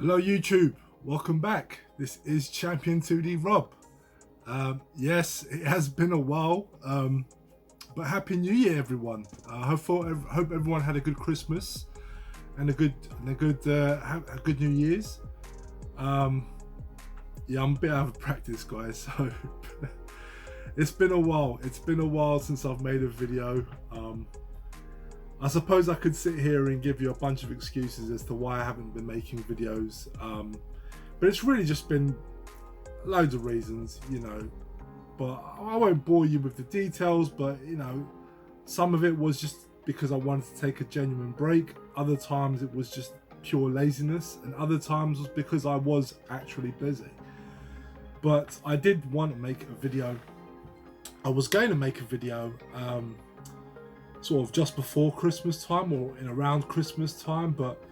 Hello YouTube, welcome back. This is Champion 2D Rob. Yes, it has been a while, but Happy New Year everyone. Hope everyone had a good Christmas and a good New Year's. Yeah, I'm a bit out of practice guys, so it's been a while. It's been a while since I've made a video. I suppose I could sit here and give you a bunch of excuses as to why I haven't been making videos, but it's really just been loads of reasons, you know, but I won't bore you with the details, but you know, some of it was just because I wanted to take a genuine break, other times it was just pure laziness, and other times was because I was actually busy. But I did want to make a video. I was going to make a video sort of just before Christmas time or in around Christmas time, but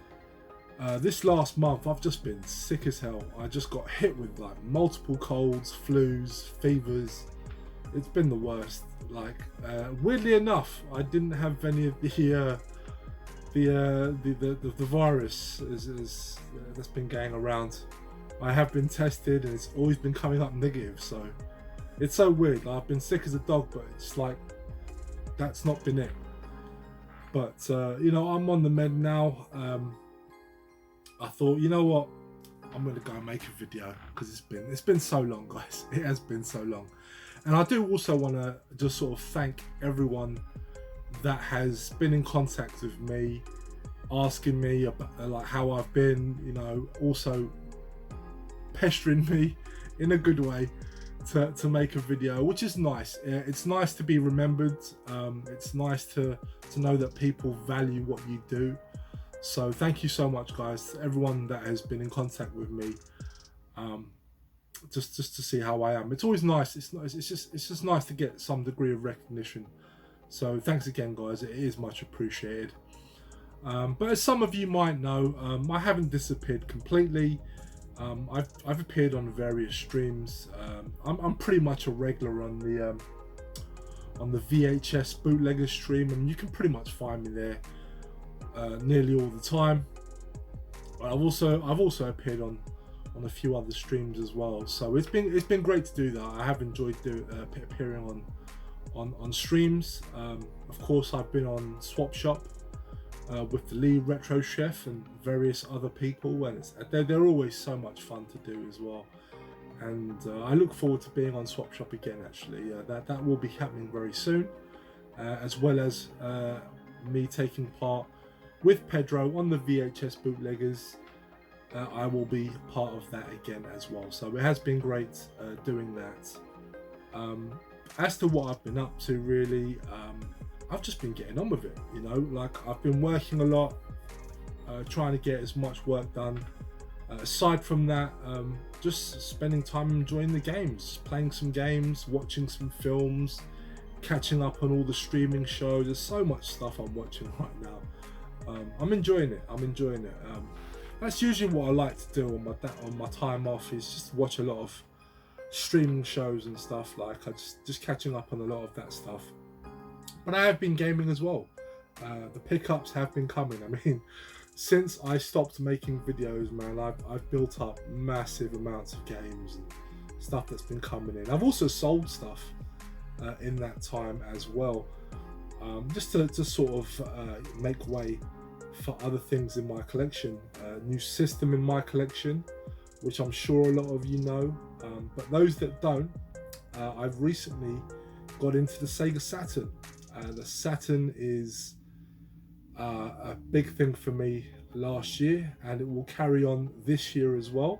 this last month I've just been sick as hell. I just got hit with like multiple colds, flus, fevers. It's been the worst. Like weirdly enough, I didn't have any of the virus that's been going around. I have been tested and it's always been coming up negative, so it's so weird. Like, I've been sick as a dog, but it's like that's not been it. But you know, I'm on the med now. I thought, you know what, I'm gonna go and make a video because it's been so long guys. It has been so long. And I do also want to just sort of thank everyone that has been in contact with me, asking me about like how I've been, you know, also pestering me in a good way to make a video, which is nice. It's nice to be remembered. It's nice to know that people value what you do. So thank you so much guys, to everyone that has been in contact with me, just to see how I am. It's always nice. It's just nice to get some degree of recognition. So thanks again guys, it is much appreciated. But as some of you might know, I haven't disappeared completely. I've appeared on various streams. I'm pretty much a regular on the VHS bootlegger stream, and you can pretty much find me there nearly all the time. I've also appeared on a few other streams as well. So it's been great to do that. I have enjoyed appearing on streams. Of course, I've been on Swap Shop with the lead retro chef and various other people, and they're always so much fun to do as well. And I look forward to being on Swap Shop again. Actually, that will be happening very soon, as well as me taking part with Pedro on the VHS bootleggers. I will be part of that again as well. So it has been great doing that. As to what I've been up to, really, I've just been getting on with it, you know, like I've been working a lot, trying to get as much work done. Aside from that, just spending time enjoying the games, playing some games, watching some films, catching up on all the streaming shows. There's so much stuff I'm watching right now. I'm enjoying it. That's usually what I like to do on my time off, is just watch a lot of streaming shows and stuff. Like I just catching up on a lot of that stuff. But I have been gaming as well. The pickups have been coming. I mean, since I stopped making videos, man, I've built up massive amounts of games and stuff that's been coming in. I've also sold stuff in that time as well, just to sort of make way for other things in my collection. New system in my collection, which I'm sure a lot of you know, but those that don't, I've recently got into the Sega Saturn. The Saturn is a big thing for me last year, and it will carry on this year as well.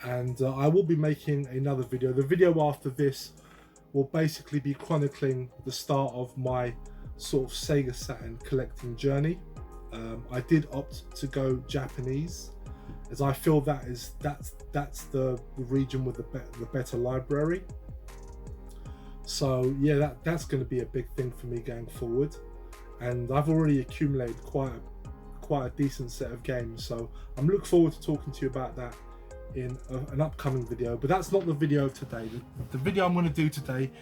And I will be making another video. The video after this will basically be chronicling the start of my sort of Sega Saturn collecting journey. I did opt to go Japanese, as I feel that's the region with the better library. So yeah, that's going to be a big thing for me going forward, and I've already accumulated quite a decent set of games. So I'm looking forward to talking to you about that in an upcoming video. But that's not the video of today. The video I'm going to do today,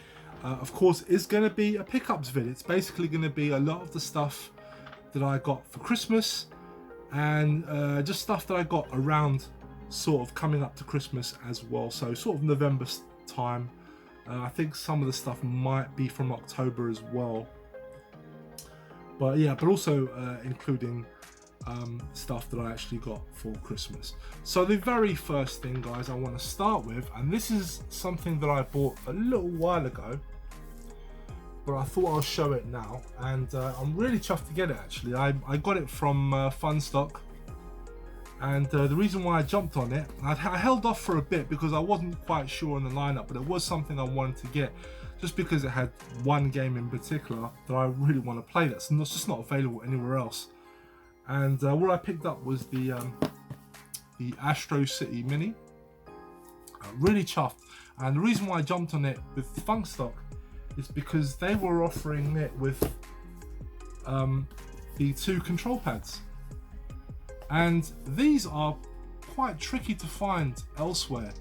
of course, is going to be a pickups video. It's basically going to be a lot of the stuff that I got for Christmas and just stuff that I got around sort of coming up to Christmas as well. So sort of November time. I think some of the stuff might be from October as well. But yeah, but also including stuff that I actually got for Christmas. So the very first thing, guys, I want to start with, and this is something that I bought a little while ago, but I thought I'll show it now, and I'm really chuffed to get it actually. I got it from Funstock, and the reason why I jumped on it, I held off for a bit because I wasn't quite sure on the lineup, but it was something I wanted to get just because it had one game in particular that I really want to play that's just not available anywhere else. And what I picked up was the Astro City Mini. Really chuffed, and the reason why I jumped on it with Funstock is because they were offering it with the 2 control pads, and these are quite tricky to find elsewhere.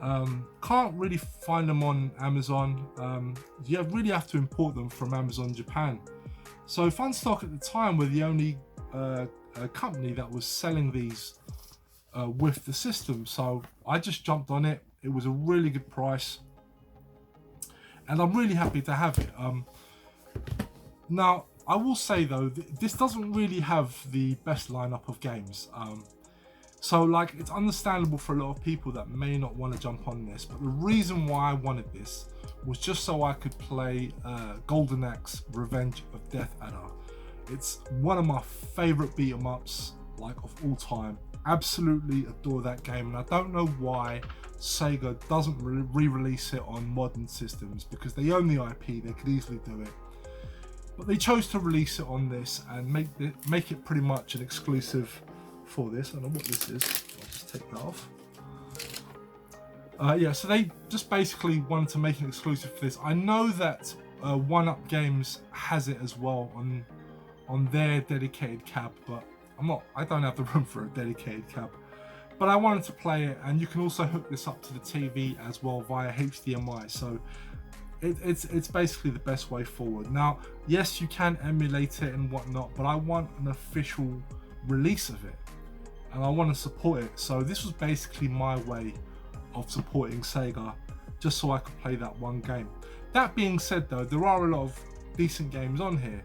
Can't really find them on Amazon. You really have to import them from Amazon Japan. So Funstock at the time were the only company that was selling these with the system, so I just jumped on it. It was a really good price, and I'm really happy to have it. Now I will say though, this doesn't really have the best lineup of games. So like, it's understandable for a lot of people that may not want to jump on this, but the reason why I wanted this was just so I could play Golden Axe Revenge of Death Adder. It's one of my favourite beat 'em ups like of all time. Absolutely adore that game, and I don't know why Sega doesn't re-release it on modern systems, because they own the IP, they could easily do it. But they chose to release it on this and make it pretty much an exclusive for this. I don't know what this is. I'll just take that off. Yeah, so they just basically wanted to make an exclusive for this. I know that 1UP Games has it as well on their dedicated cab, but I don't have the room for a dedicated cab. But I wanted to play it, and you can also hook this up to the TV as well via HDMI. So it's basically the best way forward. Now, yes, you can emulate it and whatnot, but I want an official release of it, and I want to support it. So this was basically my way of supporting Sega, just so I could play that one game. That being said though, there are a lot of decent games on here.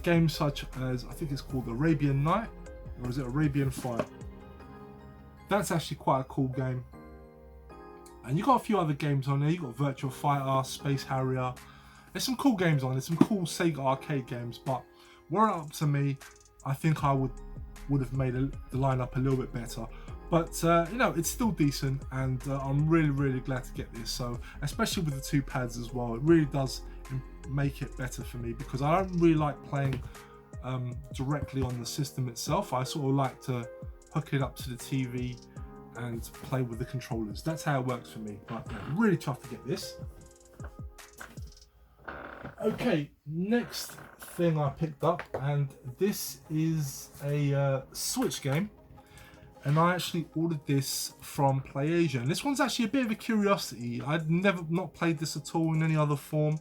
Games such as, I think it's called Arabian Night, or is it Arabian Fight? That's actually quite a cool game. And you got a few other games on there. You got Virtua Fighter, Space Harrier. There's some cool games on there, some cool Sega arcade games. But were it up to me, I think I would have made the lineup a little bit better. But you know, it's still decent, and I'm really glad to get this. So especially with the 2 pads as well, it really does make it better for me, because I don't really like playing directly on the system itself. I sort of like to hook it up to the TV and play with the controllers. That's how it works for me. But yeah, really tough to get this. Okay, next thing I picked up, and this is a Switch game, and I actually ordered this from PlayAsia. And this one's actually a bit of a curiosity. I'd not played this at all in any other form.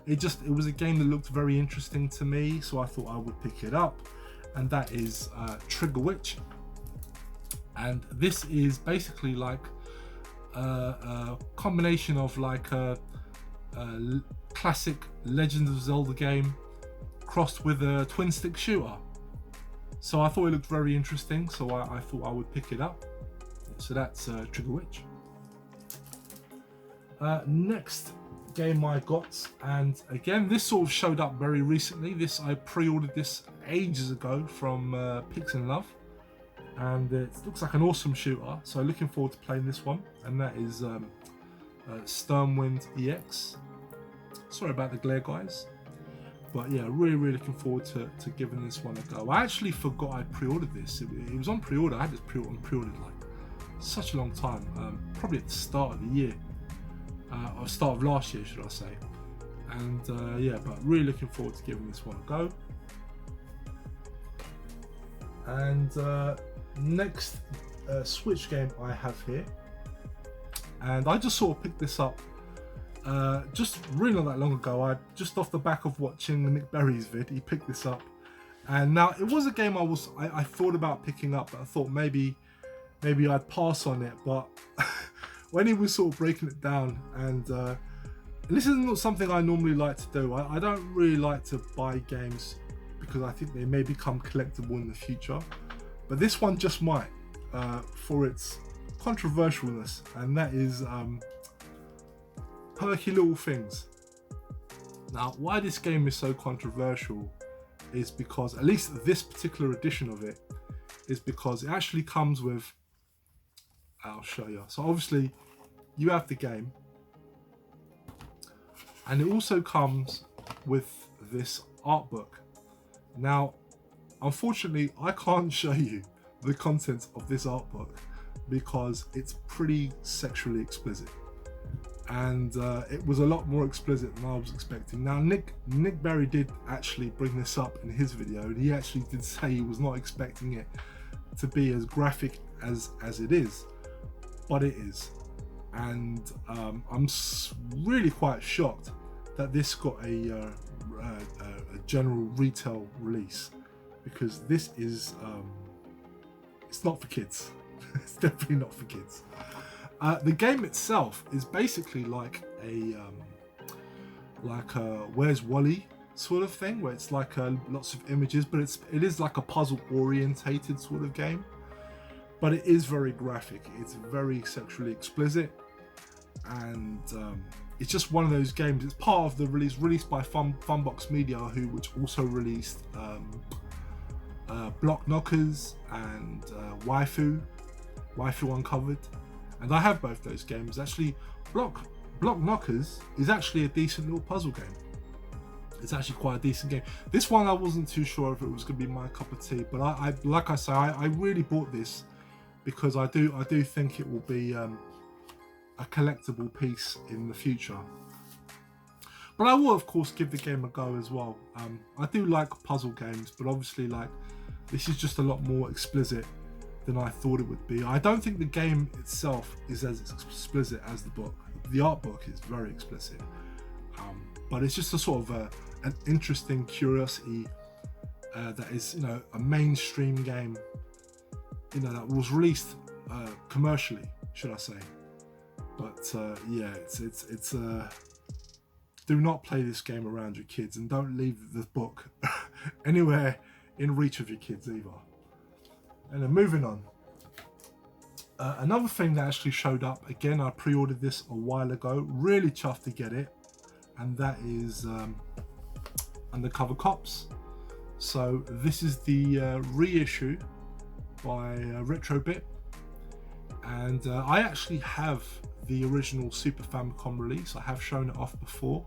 It was a game that looked very interesting to me, so I thought I would pick it up, and that is Trigger Witch. And this is basically like a combination of like a classic Legend of Zelda game crossed with a twin stick shooter. So I thought it looked very interesting, so I thought I would pick it up. So that's Trigger Witch. Next game I got, and again this sort of showed up very recently. I pre-ordered this ages ago from Pix and Love, and it looks like an awesome shooter, so looking forward to playing this one, and that is Stormwind EX. Sorry about the glare, guys, but yeah, really looking forward to giving this one a go. I actually forgot I pre-ordered this. It was on pre-order. I had this pre-ordered like such a long time, probably at the start of the year, or start of last year should I say, and yeah, but really looking forward to giving this one a go. And next Switch game I have here, and I just sort of picked this up just really not that long ago. I just off the back of watching the Nick Berry's vid, he picked this up, And now it was a game I thought about picking up, but I thought maybe I'd pass on it. But when he was sort of breaking it down, and this is not something I normally like to do. I don't really like to buy games because I think they may become collectible in the future. But this one just might, for its controversialness, and that is Perky Little Things. Now, why this game is so controversial is because, at least this particular edition of it, is because it actually comes with, I'll show you. So obviously you have the game, and it also comes with this art book. Now, unfortunately, I can't show you the contents of this art book because it's pretty sexually explicit. And it was a lot more explicit than I was expecting. Now, Nick Berry did actually bring this up in his video, and he actually did say he was not expecting it to be as graphic as it is, but it is. And I'm really quite shocked that this got a general retail release, because this is it's not for kids. It's definitely not for kids. The game itself is basically like a Where's Wally sort of thing, where it's like lots of images, but it is like a puzzle orientated sort of game. But it is very graphic. It's very sexually explicit, and it's just one of those games. It's part of the released by Funbox Media, which also released Block Knockers and Waifu Uncovered. And I have both those games. Actually, Block Knockers is actually a decent little puzzle game. It's actually quite a decent game. This one I wasn't too sure if it was going to be my cup of tea, but I like I say, I really bought this because I do think it will be a collectible piece in the future. But I will of course give the game a go as well. I do like puzzle games, but obviously this is just a lot more explicit than I thought it would be. I don't think the game itself is as explicit as the book. The art book is very explicit, but it's just a sort of an interesting curiosity that is, a mainstream game, that was released commercially, should I say? But yeah, it's do not play this game around your kids, and don't leave the book anywhere in reach of your kids either. And then moving on, another thing that actually showed up, again, I pre-ordered this a while ago, really chuffed to get it, and that is Undercover Cops. So this is the reissue by Retrobit, and I actually have the original Super Famicom release. I have shown it off before,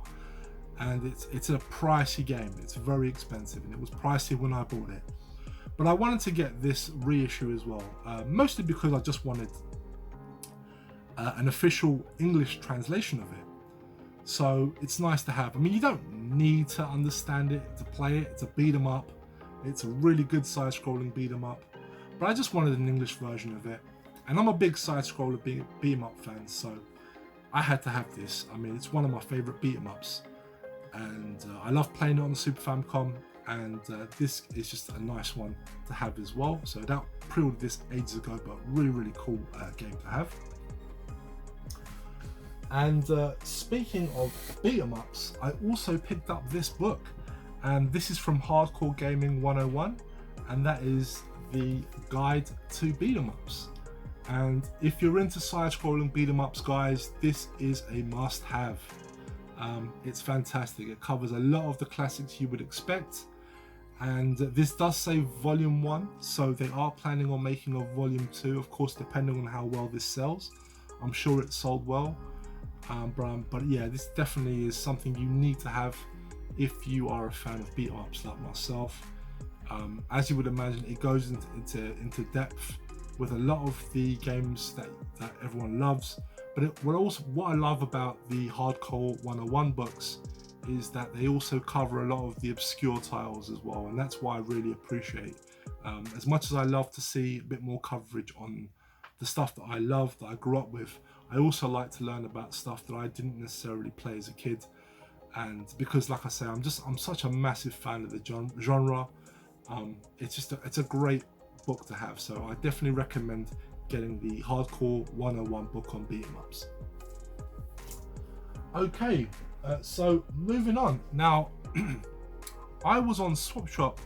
and it's a pricey game. It's very expensive, and it was pricey when I bought it. But I wanted to get this reissue as well, mostly because I just wanted an official English translation of it. So it's nice to have. I mean, you don't need to understand it to play it. It's a beat 'em up. It's a really good side-scrolling beat 'em up. But I just wanted an English version of it. And I'm a big side-scroller beat 'em up fan, so I had to have this. I mean, it's one of my favourite beat 'em ups, and I love playing it on the Super Famicom. And this is just a nice one to have as well. So that pre-ordered this ages ago, but really cool game to have. And speaking of beat 'em ups, I also picked up this book, and this is from Hardcore Gaming 101, and that is the Guide to Beat 'em Ups. And if you're into side-scrolling beat 'em ups, guys, this is a must-have. It's fantastic. It covers a lot of the classics you would expect. And this does say volume 1, so they are planning on making a volume 2, of course, depending on how well this sells. I'm sure it sold well, but yeah, this definitely is something you need to have if you are a fan of beat 'em ups like myself. As you would imagine, it goes into depth with a lot of the games that everyone loves. But what I love about the Hardcore 101 books is that they also cover a lot of the obscure titles as well, and that's why I really appreciate. As much as I love to see a bit more coverage on the stuff that I love, that I grew up with, I also like to learn about stuff that I didn't necessarily play as a kid. And because, like I say, I'm such a massive fan of the genre. It's a great book to have. So I definitely recommend getting the Hardcore 101 book on beat 'em ups. Okay, so moving on now. I was on Swap Shop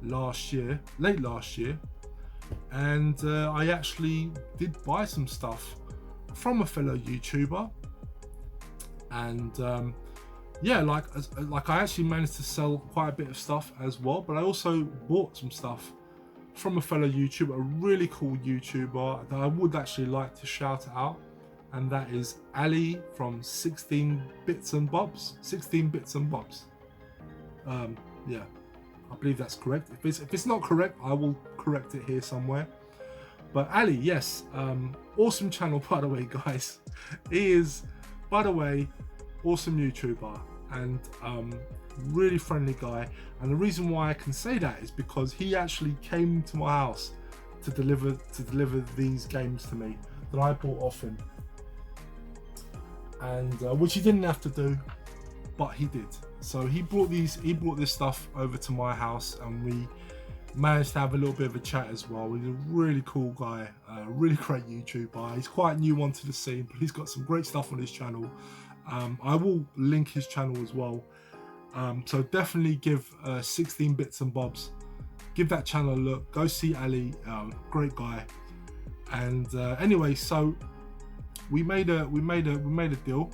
late last year, and I actually did buy some stuff from a fellow YouTuber, and yeah, like I actually managed to sell quite a bit of stuff as well. But I also bought some stuff from a fellow YouTuber, a really cool YouTuber that I would actually like to shout out, and that is Ali from 16 Bits and Bobs. 16 Bits and Bobs. Yeah, I believe that's correct. If it's not correct, I will correct it here somewhere. But Ali, yes, awesome channel, by the way, guys. He is, by the way, awesome YouTuber and really friendly guy. And the reason why I can say that is because he actually came to my house to deliver these games to me that I bought off him, and which he didn't have to do, but he did. So he brought this stuff over to my house, and we managed to have a little bit of a chat as well. He's a really cool guy, really great YouTuber. He's quite new onto the scene, but he's got some great stuff on his channel. I will link his channel as well. So definitely give 16 Bits and Bobs, give that channel a look. Go see Ali, great guy. And anyway, so we made a deal.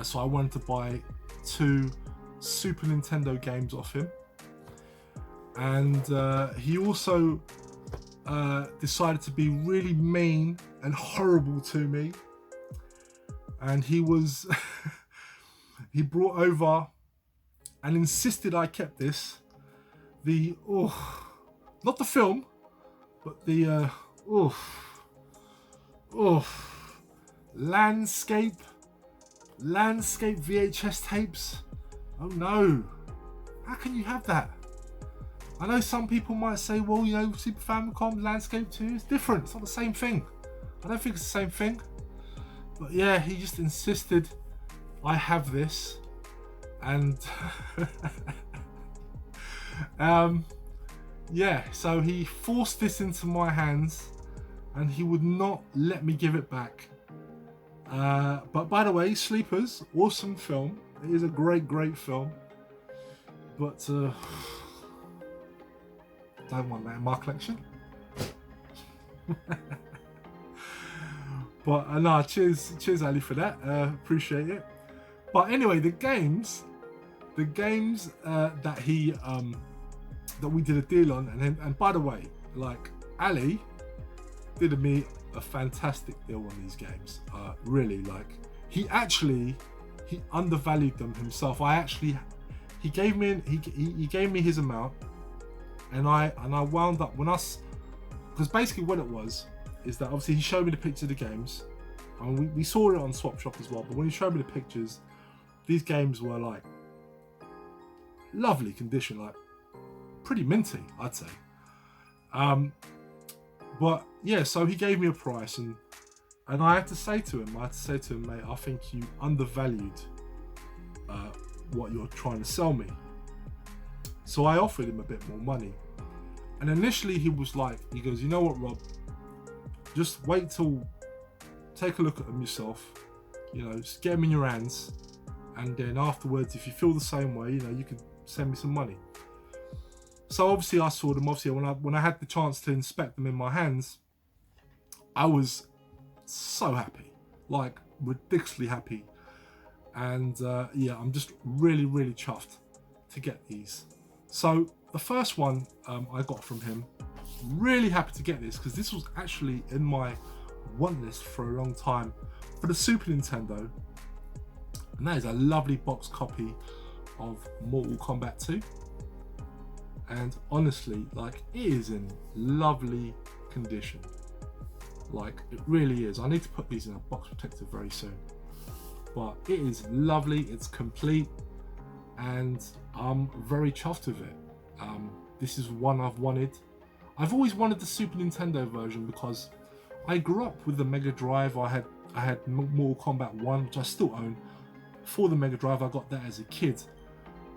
So I wanted to buy 2 Super Nintendo games off him, and he also decided to be really mean and horrible to me, and he was he brought over and insisted I kept this, not the film, but the landscape VHS tapes. Oh no, how can you have that? I know some people might say, well, you know, Super Famicom Landscape 2 is different, it's not the same thing. I don't think it's the same thing, but yeah, he just insisted I have this, and yeah, so he forced this into my hands and he would not let me give it back. But by the way, Sleepers, awesome film. It is a great film. But don't want that in my collection. But no, cheers Ali for that. Appreciate it. But anyway, the games that he that we did a deal on, and by the way, like, Ali did me a fantastic deal on these games. Really, like, he undervalued them himself. He gave me his amount, and I wound up because basically what it was is that obviously he showed me the picture of the games, and we saw it on Swap Shop as well. But when he showed me the pictures, these games were like lovely condition, like pretty minty, I'd say. But yeah, so he gave me a price, and I had to say to him, mate, I think you undervalued what you're trying to sell me. So I offered him a bit more money, and initially he goes, you know what, Rob, just wait till, take a look at them yourself, you know, just get them in your hands, and then afterwards, if you feel the same way, you know, you can send me some money. So obviously I saw them. Obviously when I had the chance to inspect them in my hands, I was so happy, like ridiculously happy. And yeah, I'm just really chuffed to get these. So the first one I got from him, really happy to get this, because this was actually in my want list for a long time, for the Super Nintendo. And that is a lovely box copy of Mortal Kombat 2. And honestly, like, it is in lovely condition. Like, it really is. I need to put these in a box protector very soon. But it is lovely, it's complete, and I'm very chuffed with it. This is one I've wanted. I've always wanted the Super Nintendo version because I grew up with the Mega Drive. I had Mortal Kombat 1, which I still own, for the Mega Drive. I got that as a kid.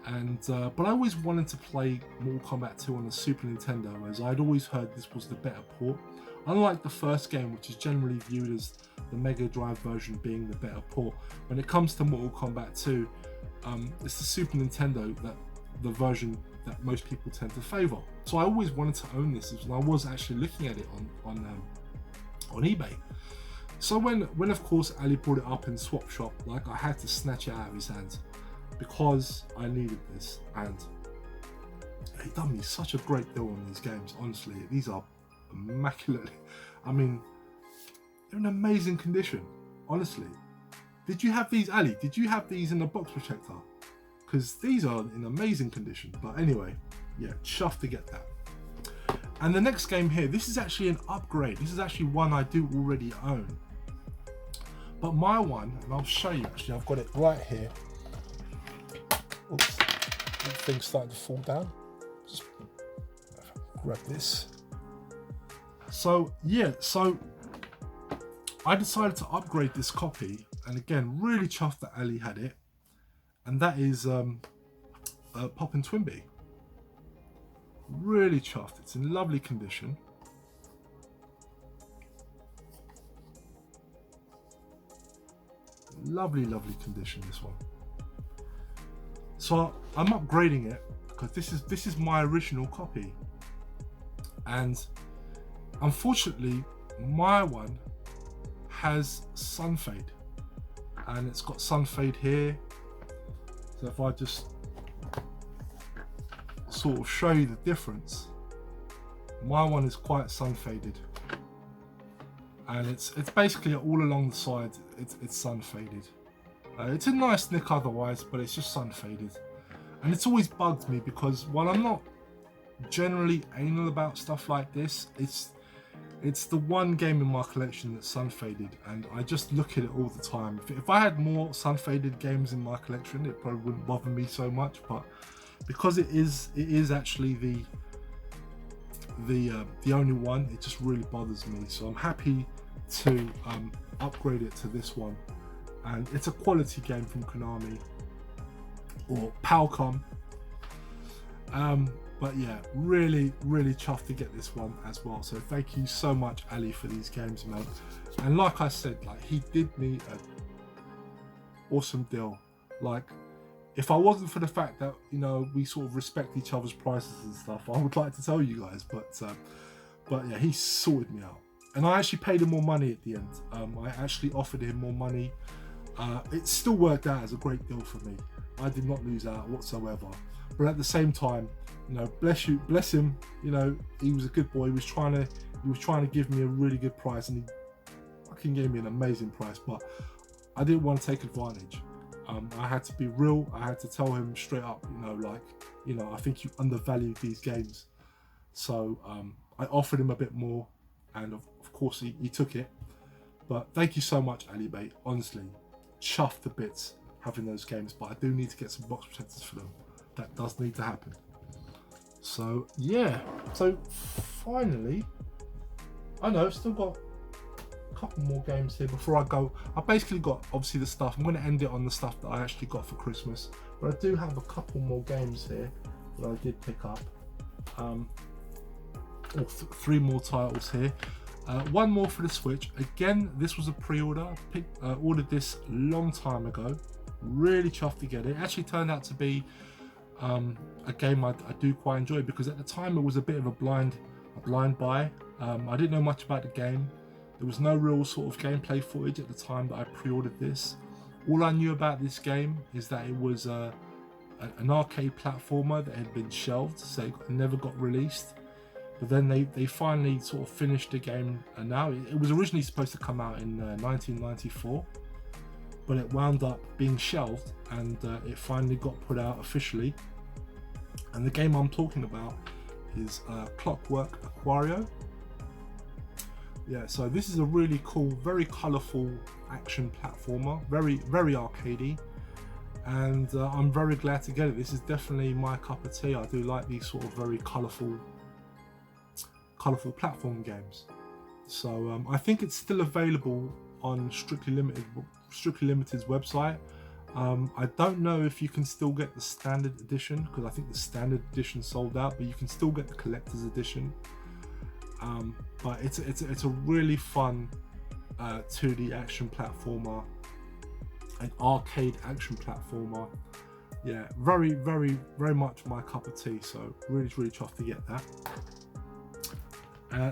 And but I always wanted to play Mortal Kombat 2 on the Super Nintendo, as I'd always heard this was the better port. Unlike the first game, which is generally viewed as the Mega Drive version being the better port, when it comes to Mortal Kombat 2, it's the Super Nintendo that the version that most people tend to favour. So I always wanted to own this, and I was actually looking at it on eBay. So when of course Ali brought it up in Swap Shop, like, I had to snatch it out of his hands because I needed this, and he done me such a great deal on these games. Honestly, these are immaculate. I mean, they're in amazing condition. Honestly, did you have these, Ali? Did you have these in a box protector? Because these are in amazing condition. But anyway, yeah, chuffed to get that. And the next game here, this is actually an upgrade. This is actually one I do already own. But my one, and I'll show you actually, I've got it right here. Oops, the thing's starting to fall down. Just grab this. So yeah, so I decided to upgrade this copy, and again, really chuffed that Ali had it, and that is Poppin' Twinbee. Really chuffed. It's in lovely condition. Lovely, lovely condition, this one. So I'm upgrading it because this is my original copy, and unfortunately my one has sun fade, and it's got sun fade here. So if I just sort of show you the difference, my one is quite sun faded, and it's basically all along the side. It's sun faded. It's a nice nick otherwise, but it's just sun faded, and it's always bugged me because while I'm not generally anal about stuff like this, it's the one game in my collection that's sun faded, and I just look at it all the time. If I had more sun faded games in my collection, it probably wouldn't bother me so much, but because it is actually the only one, it just really bothers me. So I'm happy to upgrade it to this one, and it's a quality game from Konami or Falcom. But yeah, really chuffed to get this one as well. So thank you so much, Ali, for these games, mate. And like I said, like, he did me an awesome deal. Like, if I wasn't for the fact that, you know, we sort of respect each other's prices and stuff, I would like to tell you guys, but yeah, he sorted me out, and I actually paid him more money at the end. I actually offered him more money. It still worked out as a great deal for me. I did not lose out whatsoever. But at the same time, you know, bless him. You know, he was a good boy. He was trying to give me a really good price, and he fucking gave me an amazing price. But I didn't want to take advantage. I had to be real. I had to tell him straight up, you know, like, you know, I think you undervalued these games. So I offered him a bit more, and of course he took it. But thank you so much, Alibay. Honestly, chuffed to bits having those games, but I do need to get some box protectors for them. That does need to happen. So yeah, so finally, I know I've still got a couple more games here before I go. I basically got obviously the stuff. I'm going to end it on the stuff that I actually got for Christmas, but I do have a couple more games here that I did pick up. Three more titles here. One more for the Switch. Again, this was a pre-order. Ordered this a long time ago. Really chuffed to get it. It actually turned out to be a game I do quite enjoy, because at the time it was a bit of a blind buy. I didn't know much about the game. There was no real sort of gameplay footage at the time that I pre-ordered this. All I knew about this game is that it was an arcade platformer that had been shelved, so it never got released. But then they finally sort of finished the game, and now it was originally supposed to come out in 1994, but it wound up being shelved, and it finally got put out officially. And the game I'm talking about is Clockwork Aquario. Yeah, so this is a really cool, very colourful action platformer, very arcadey, and I'm very glad to get it. This is definitely my cup of tea. I do like these sort of very colourful platform games. So I think it's still available on Strictly Limited's website. I don't know if you can still get the standard edition, because I think the standard edition sold out, but you can still get the collector's edition. But it's a really fun 2D action platformer, an arcade action platformer. Yeah, very much my cup of tea. So really chuffed to get that.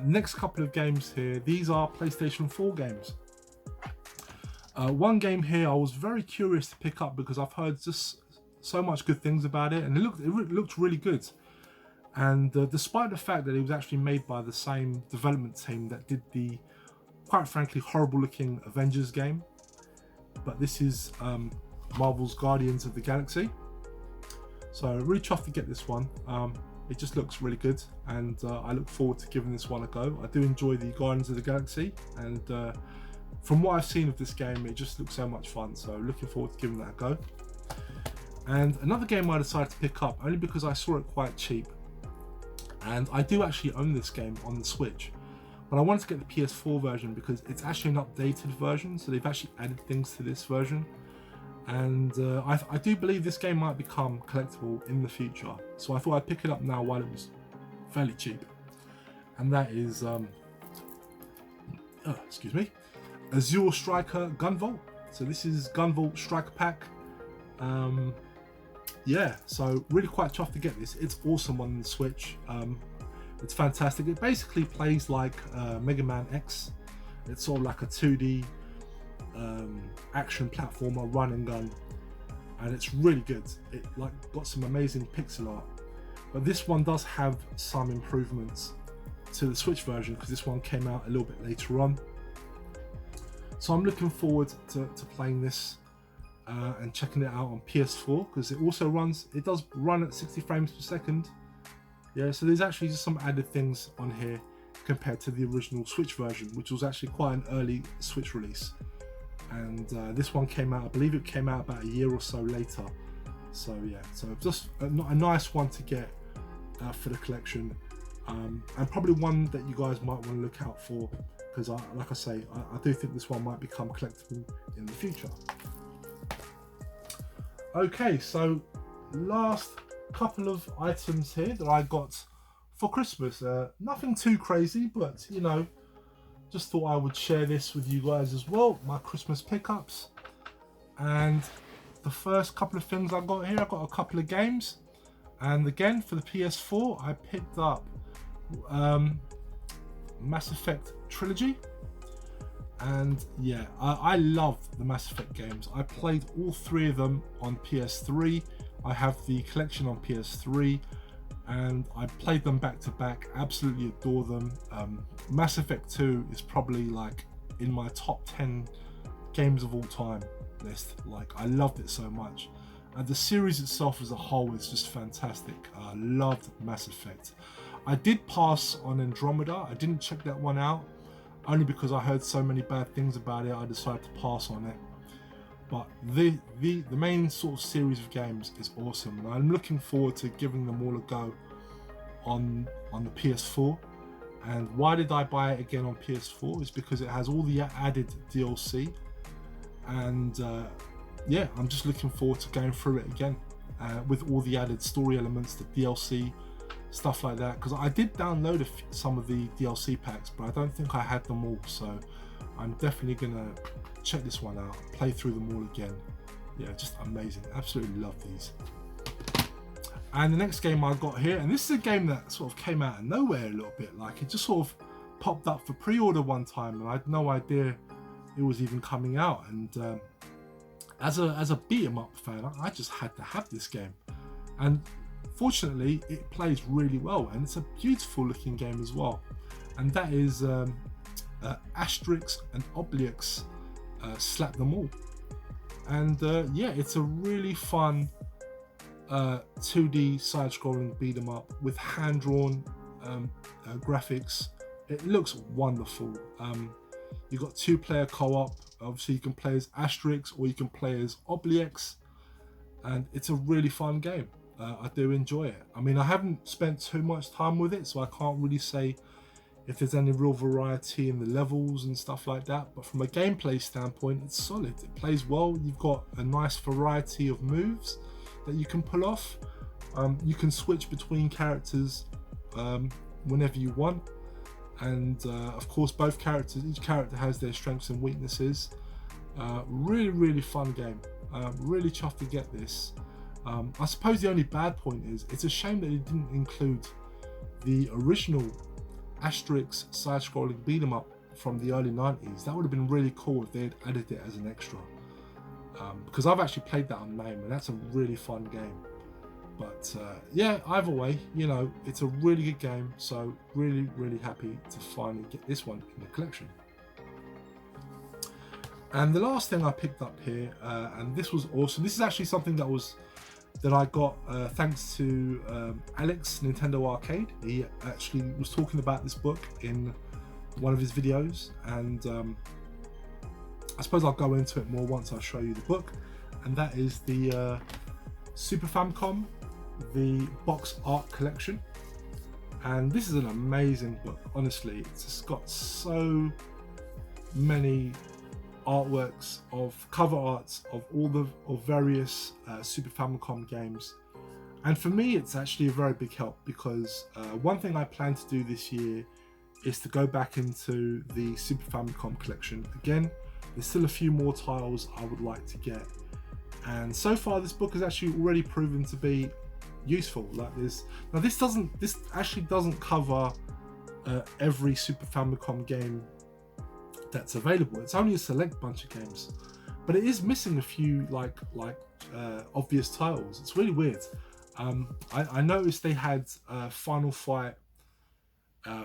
Next couple of games here, these are PlayStation 4 games. One game here I was very curious to pick up because I've heard just so much good things about it, and it looked really good. And despite the fact that it was actually made by the same development team that did the, quite frankly, horrible looking Avengers game, but this is Marvel's Guardians of the Galaxy. So really chuffed to get this one. It just looks really good, and I look forward to giving this one a go. I do enjoy the Guardians of the Galaxy, and from what I've seen of this game, it just looks so much fun. So looking forward to giving that a go. And another game I decided to pick up only because I saw it quite cheap, and I do actually own this game on the Switch, but I wanted to get the PS4 version because it's actually an updated version, so they've actually added things to this version. And I do believe this game might become collectible in the future, so I thought I'd pick it up now while it was fairly cheap. And that is excuse me, Azure Striker Gunvolt. So this is Gunvolt Striker Pack. Yeah, so really quite chuffed to get this. It's awesome on the Switch. It's fantastic. It basically plays like Mega Man X. It's sort of like a 2D action platformer, run and gun, and it's really good. It like got some amazing pixel art, but this one does have some improvements to the Switch version because this one came out a little bit later on. So I'm looking forward to playing this and checking it out on PS4 because it does run at 60 frames per second. Yeah, so there's actually just some added things on here compared to the original Switch version, which was actually quite an early Switch release. And this one came out, I believe it came out about a year or so later. So yeah, so just a nice one to get for the collection, and probably one that you guys might want to look out for because like I say, I do think this one might become collectible in the future. Okay, so last couple of items here that I got for Christmas. Nothing too crazy, but you know, just thought I would share this with you guys as well, my Christmas pickups. And the first couple of things I got here, I got a couple of games, and again for the PS4 I picked up Mass Effect Trilogy. And yeah, I love the Mass Effect games. I played all three of them on PS3. I have the collection on PS3 and I played them back to back. Absolutely adore them. Mass Effect 2 is probably like in my top 10 games of all time list. Like, I loved it so much, and the series itself as a whole is just fantastic. I loved Mass Effect. I did pass on Andromeda. I didn't check that one out only because I heard so many bad things about it. I decided to pass on it. But the main sort of series of games is awesome, and I'm looking forward to giving them all a go on the PS4. And why did I buy it again on PS4 is because it has all the added DLC, and yeah, I'm just looking forward to going through it again with all the added story elements, the DLC, stuff like that, because I did download some of the DLC packs, but I don't think I had them all, so I'm definitely gonna check this one out, play through them all again. Yeah, just amazing. Absolutely love these. And the next game I got here, and this is a game that sort of came out of nowhere a little bit, like it just sort of popped up for pre-order one time and I had no idea it was even coming out, and as a beat 'em up fan, I just had to have this game, and fortunately it plays really well and it's a beautiful looking game as well, and that is Asterix and Oblix Slap Them All. And yeah, it's a really fun 2D side-scrolling beat 'em up with hand-drawn graphics. It looks wonderful. You've got 2-player co-op. Obviously you can play as Asterix or you can play as Oblix, and it's a really fun game. I do enjoy it. I mean, I haven't spent too much time with it, so I can't really say if there's any real variety in the levels and stuff like that. But from a gameplay standpoint, it's solid. It plays well. You've got a nice variety of moves that you can pull off. You can switch between characters whenever you want. And of course, each character has their strengths and weaknesses. Really, really fun game. Really chuffed to get this. I suppose the only bad point is it's a shame that it didn't include the original Asterix side-scrolling beat 'em up from the early 90s. That would have been really cool if they had added it as an extra. Because I've actually played that on MAME, and that's a really fun game. But yeah, either way, you know, it's a really good game. So really, really happy to finally get this one in the collection. And the last thing I picked up here, and this was awesome. This is actually something that I got thanks to Alex, Nintendo Arcade. He actually was talking about this book in one of his videos, and I suppose I'll go into it more once I show you the book. And that is the Super Famicom, the box art collection. And this is an amazing book, honestly. It's just got so many artworks of cover arts of various Super Famicom games, and for me it's actually a very big help, because one thing I plan to do this year is to go back into the Super Famicom collection again. There's still a few more tiles I would like to get, and so far this book has actually already proven to be useful. Like this actually doesn't cover every Super Famicom game that's available. It's only a select bunch of games, but it is missing a few like obvious titles. It's really weird. I noticed they had Final Fight Guy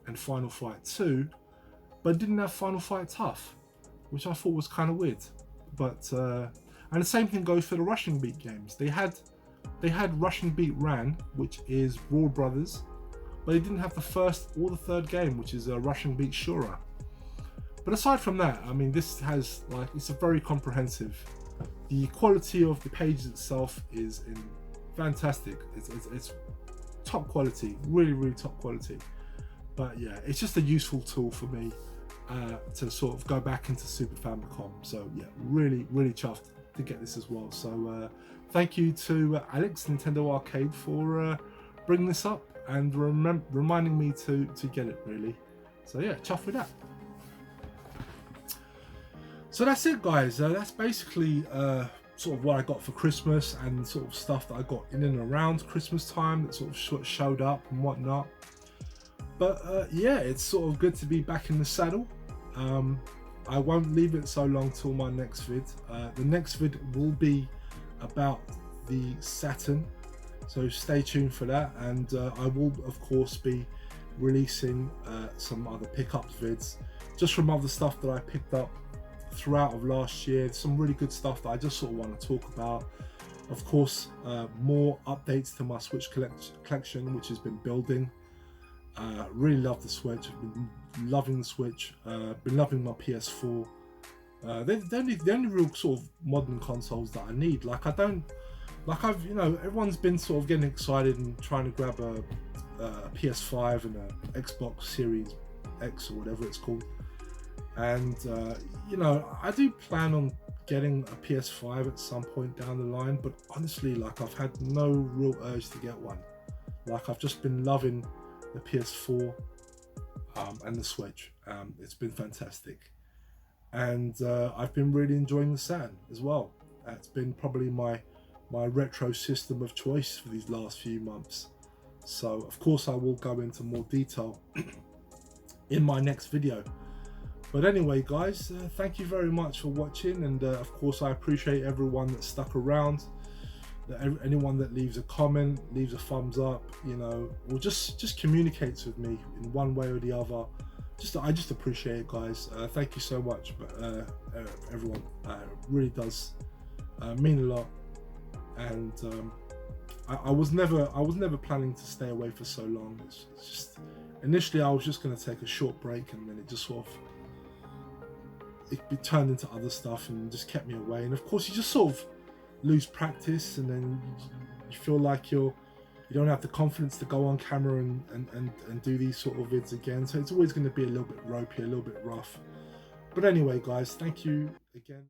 and Final Fight 2, but didn't have Final Fight Tough, which I thought was kind of weird. But and the same thing goes for the Rushing Beat games. They had Rushing Beat Ran, which is Brawl Brothers, but they didn't have the first or the third game, which is Rushing Beat Shura. But aside from that, I mean, this has it's a very comprehensive. The quality of the pages itself is fantastic. It's top quality, really, really top quality. But yeah, it's just a useful tool for me to sort of go back into Super Famicom. So yeah, really, really chuffed to get this as well. So thank you to Alex, Nintendo Arcade, for bringing this up and reminding me to get it, really. So yeah, chuffed with that. So that's it, guys. That's basically sort of what I got for Christmas, and sort of stuff that I got in and around Christmas time that sort of showed up and whatnot. But yeah, it's sort of good to be back in the saddle. I won't leave it so long till my next vid. The next vid will be about the Saturn, so stay tuned for that. And I will of course be releasing some other pickups vids just from other stuff that I picked up throughout of last year. Some really good stuff that I just sort of want to talk about. Of course, more updates to my Switch collection, which has been building. Really love the Switch. I've been loving the Switch. Been loving my PS4. They're the only real sort of modern consoles that I need. Everyone's been sort of getting excited and trying to grab a PS5 and a Xbox Series X or whatever it's called. And I do plan on getting a PS5 at some point down the line, but honestly, I've had no real urge to get one. I've just been loving the PS4 and the Switch. It's been fantastic, and I've been really enjoying the Saturn as well. It's been probably my retro system of choice for these last few months. So of course I will go into more detail in my next video. But anyway, guys, thank you very much for watching, and of course I appreciate everyone that stuck around. Anyone that leaves a comment, leaves a thumbs up, or just communicates with me in one way or the other. I just appreciate it, guys. Thank you so much, everyone. It really does mean a lot. And I was never planning to stay away for so long. It's just initially I was just going to take a short break, and then it just sort of it turned into other stuff and just kept me away. And of course, you just sort of lose practice, and then you feel like you're You don't have the confidence to go on camera and do these sort of vids again. So it's always going to be a little bit ropey, a little bit rough. But anyway, guys, thank you again.